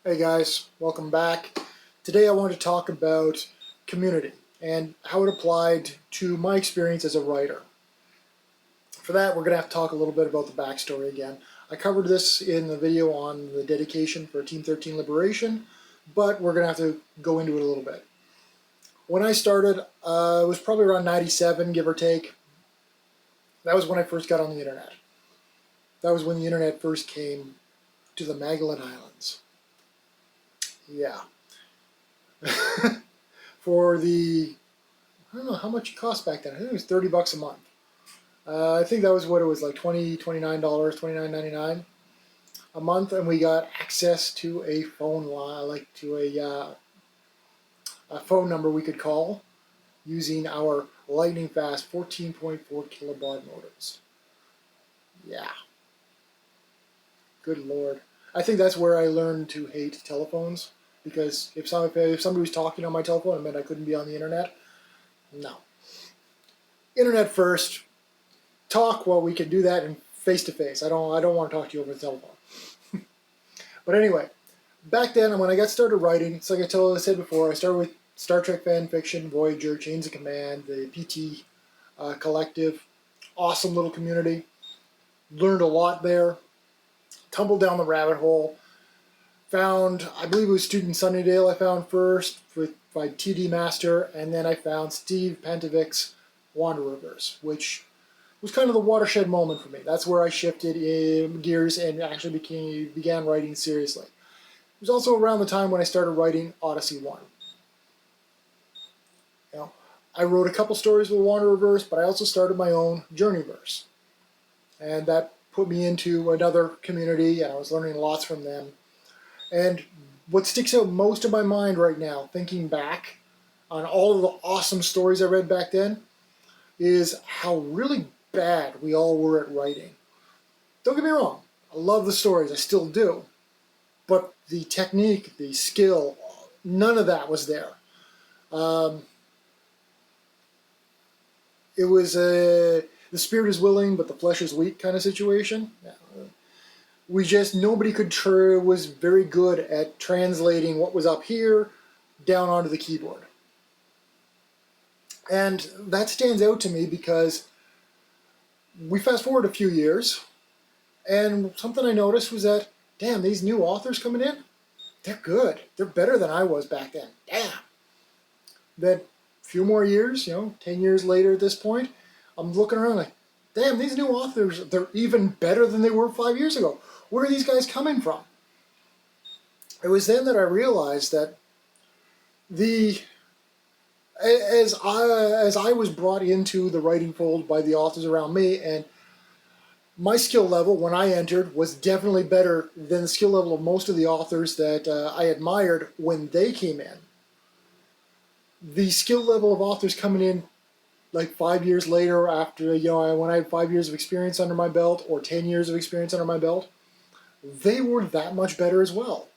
Hey guys, welcome back. Today I want to talk about community and how it applied to my experience as a writer. For that, we're going to have to talk a little bit about the backstory again. I covered this in the video on the dedication for Team 13 Liberation, but we're going to have to go into it a little bit. When I started, it was probably around 97, give or take. That was when I first got on the internet. That was when the internet first came to the Magdalen Islands. Yeah. For the, I don't know how much it cost back then. I think it was $30 a month. I think that was what it was like, $29, $29.99 a month, and we got access to a phone line, like to a phone number we could call using our lightning fast 14.4 kilobaud modems. Yeah. Good Lord. I think that's where I learned to hate telephones, because if somebody was talking on my telephone, it meant I couldn't be on the internet. No. Internet first. Talk, well, we can do that in face-to-face. I don't want to talk to you over the telephone. But anyway, back then when I got started writing, it's like I said before, I started with Star Trek fan fiction, Voyager, Chains of Command, the PT Collective. Awesome little community. Learned a lot there. Tumbled down the rabbit hole. Found, I believe it was Student Sunnydale I found first by TD Master, and then I found Steve Pantovic's Wanderers, which was kind of the watershed moment for me. That's where I shifted in gears and actually began writing seriously. It was also around the time when I started writing Odyssey 1. You know, I wrote a couple stories with Wanderverse, but I also started my own Journeyverse. And that put me into another community, and I was learning lots from them. And what sticks out most in my mind right now, thinking back on all of the awesome stories I read back then, is how really bad we all were at writing. Don't get me wrong, I love the stories, I still do. But the technique, the skill, none of that was there. It was the spirit is willing, but the flesh is weak kind of situation. Nobody was very good at translating what was up here down onto the keyboard. And that stands out to me because we fast forward a few years, and something I noticed was that, damn, these new authors coming in, they're good. They're better than I was back then. Damn. Then a few more years, 10 years later at this point, I'm looking around like, damn, these new authors, they're even better than they were 5 years ago. Where are these guys coming from? It was then that I realized that as I was brought into the writing fold by the authors around me, and my skill level when I entered was definitely better than the skill level of most of the authors that I admired when they came in. The skill level of authors coming in like 5 years later after, when I had 5 years of experience under my belt or 10 years of experience under my belt, they were that much better as well.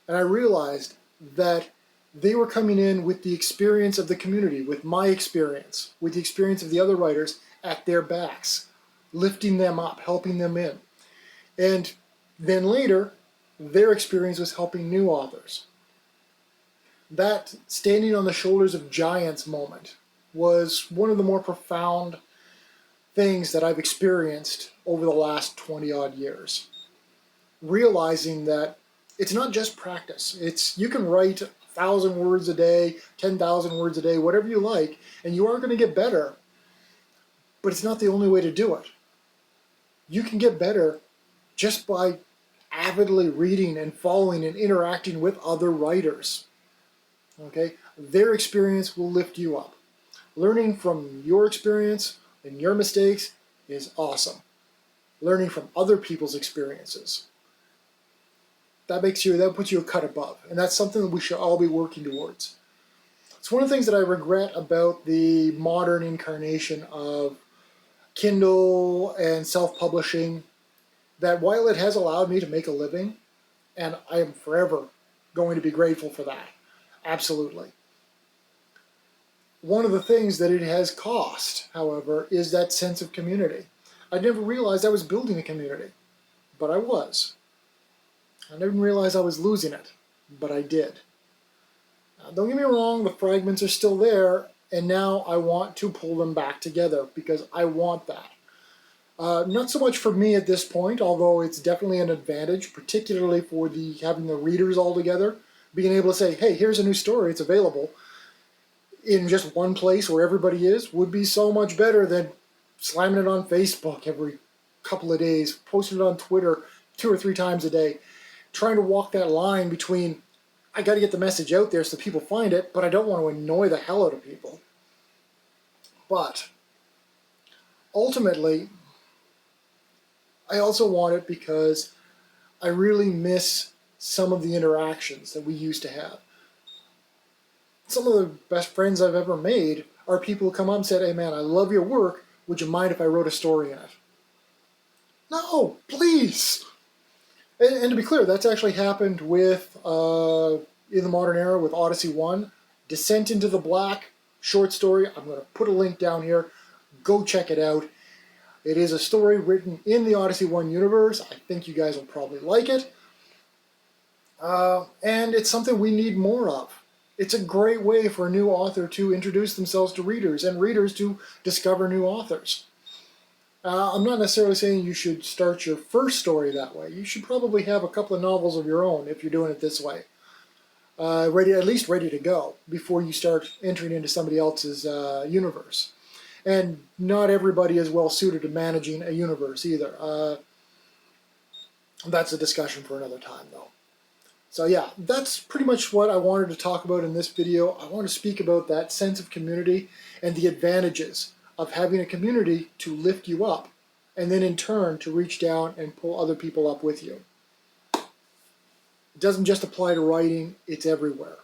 And I realized that they were coming in with the experience of the community, with my experience, with the experience of the other writers at their backs, lifting them up, helping them in. And then later, their experience was helping new authors. That standing on the shoulders of giants moment was one of the more profound things that I've experienced over the last 20 odd years. Realizing that it's not just practice. You can write 1,000 words a day, 10,000 words a day, whatever you like, and you are going to get better. But it's not the only way to do it. You can get better just by avidly reading and following and interacting with other writers. Okay? Their experience will lift you up. Learning from your experience and your mistakes is awesome. Learning from other people's experiences. That puts you a cut above. And that's something that we should all be working towards. It's one of the things that I regret about the modern incarnation of Kindle and self-publishing, that while it has allowed me to make a living, and I am forever going to be grateful for that, absolutely. One of the things that it has cost, however, is that sense of community. I never realized I was building a community, but I was. I didn't realize I was losing it, but I did. Now, don't get me wrong, the fragments are still there, and now I want to pull them back together because I want that. Not so much for me at this point, although it's definitely an advantage, particularly for having the readers all together, being able to say, hey, here's a new story, it's available, in just one place where everybody is, would be so much better than slamming it on Facebook every couple of days, posting it on Twitter 2 or 3 times a day, trying to walk that line between, I got to get the message out there so people find it, but I don't want to annoy the hell out of people. But ultimately, I also want it because I really miss some of the interactions that we used to have. Some of the best friends I've ever made are people who come up and said, hey man, I love your work, would you mind if I wrote a story in it? No, please! And to be clear, that's actually happened with, in the modern era, with Odyssey 1, Descent into the Black, short story. I'm going to put a link down here. Go check it out. It is a story written in the Odyssey 1 universe. I think you guys will probably like it. And it's something we need more of. It's a great way for a new author to introduce themselves to readers and readers to discover new authors. I'm not necessarily saying you should start your first story that way. You should probably have a couple of novels of your own if you're doing it this way. At least ready to go before you start entering into somebody else's universe. And not everybody is well suited to managing a universe either. That's a discussion for another time though. So yeah, that's pretty much what I wanted to talk about in this video. I want to speak about that sense of community and the advantages of having a community to lift you up and then in turn to reach down and pull other people up with you. It doesn't just apply to writing, it's everywhere.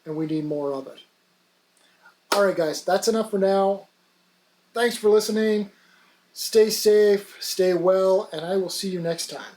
And we need more of it. Alright guys, that's enough for now. Thanks for listening. Stay safe, stay well, and I will see you next time.